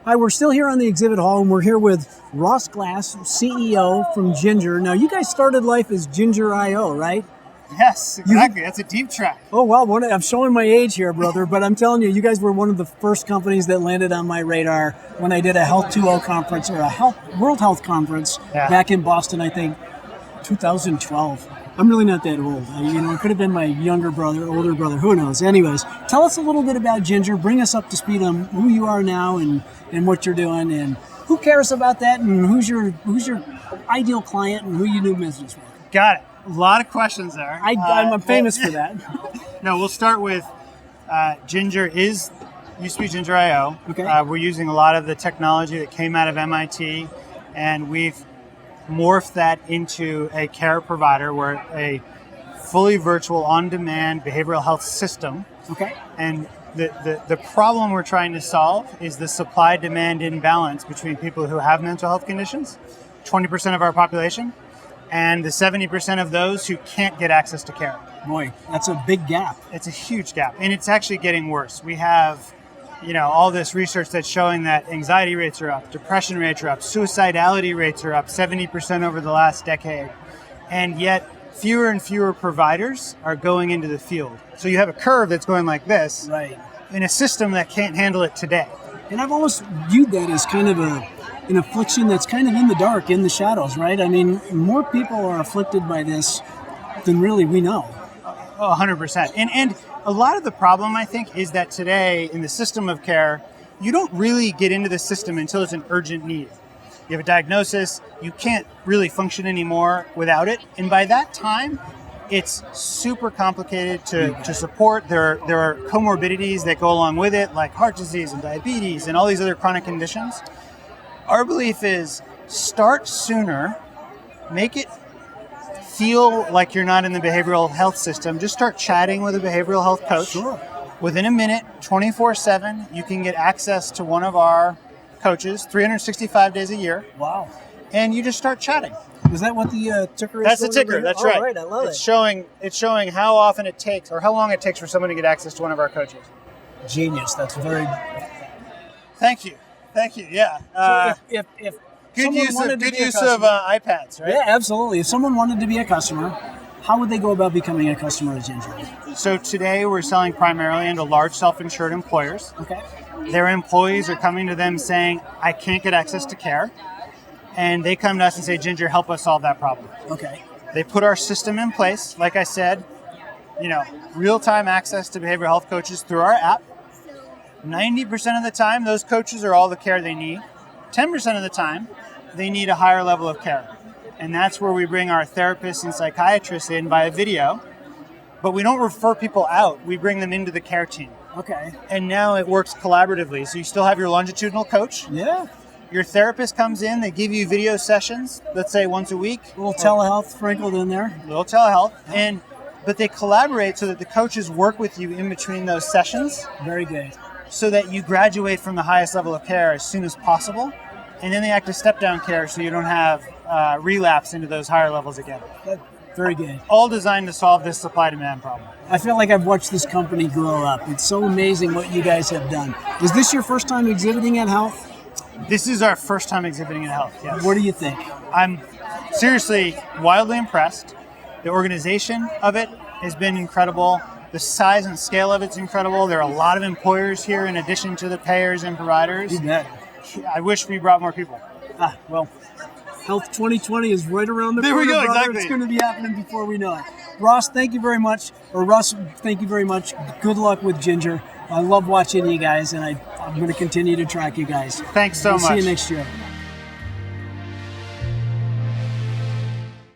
Hi, we're still here on the exhibit hall, and we're here with Ross Glass, CEO from Ginger. Now, you guys started life as Ginger.io, right? Yes, exactly. That's a deep track. Oh, wow. I'm showing my age here, brother, but I'm telling you, you guys were one of the first companies that landed on my radar when I did a Health 2.0 conference, or a World Health Conference back in Boston, I think, 2012. I'm really not that old. It could have been my younger brother, older brother, who knows. Anyways, tell us a little bit about Ginger. Bring us up to speed on who you are now and what you're doing, and who cares about that, and who's your ideal client, and who you do business with. Got it. A lot of questions there. I'm famous for that. No, we'll start with Ginger used to be Ginger.io. Okay. We're using a lot of the technology that came out of MIT, and we've morphed that into a care provider. We're a fully virtual, on-demand behavioral health system. Okay. And the problem we're trying to solve is the supply-demand imbalance between people who have mental health conditions, 20% of our population, and the 70% of those who can't get access to care. Boy, that's a big gap. It's a huge gap, and it's actually getting worse. We have all this research that's showing that anxiety rates are up, depression rates are up, suicidality rates are up 70% over the last decade. And yet, fewer and fewer providers are going into the field. So you have a curve that's going like this, right, in a system that can't handle it today. And I've always viewed that as kind of an affliction that's kind of in the dark, in the shadows, right? I mean, more people are afflicted by this than really we know. 100%. And a lot of the problem, I think, is that today in the system of care, you don't really get into the system until it's an urgent need. You have a diagnosis, you can't really function anymore without it. And by that time, it's super complicated to support. There are comorbidities that go along with it, like heart disease and diabetes and all these other chronic conditions. Our belief is start sooner, make it feel like you're not in the behavioral health system. Just start chatting with a behavioral health coach. Sure. Within a minute, 24/7, you can get access to one of our coaches 365 days a year. Wow. And you just start chatting. Is that what the ticker is? That's the ticker. That's right. Right, I love it's showing how often it takes, or how long it takes for someone to get access to one of our coaches. Genius. That's very... Thank you. Yeah. So if good use of iPads, right? Yeah, absolutely. If someone wanted to be a customer, how would they go about becoming a customer of Ginger? So today we're selling primarily into large self-insured employers. Okay. Their employees are coming to them saying, I can't get access to care. And they come to us and say, Ginger, help us solve that problem. Okay. They put our system in place. Like I said, real-time access to behavioral health coaches through our app. 90% of the time, those coaches are all the care they need. 10% of the time, they need a higher level of care. And that's where we bring our therapists and psychiatrists in via video. But we don't refer people out. We bring them into the care team. Okay. And now it works collaboratively. So you still have your longitudinal coach. Yeah. Your therapist comes in. They give you video sessions, let's say once a week. A little telehealth sprinkled in there. A little telehealth. But they collaborate so that the coaches work with you in between those sessions. Very good. So that you graduate from the highest level of care as soon as possible. And then they act as step-down care so you don't have relapse into those higher levels again. Very good. All designed to solve this supply-demand problem. I feel like I've watched this company grow up. It's so amazing what you guys have done. Is this your first time exhibiting at Health? This is our first time exhibiting at Health, yes. What do you think? I'm seriously wildly impressed. The organization of it has been incredible. The size and scale of it's incredible. There are a lot of employers here in addition to the payers and providers. You bet. I wish we brought more people. Well, Health 2020 is right around the corner. There we go, brother. exactly. It's going to be happening before we know it. Ross, thank you very much. Russ, thank you very much. Good luck with Ginger. I love watching you guys, and I'm going to continue to track you guys. Thanks so much. See you next year.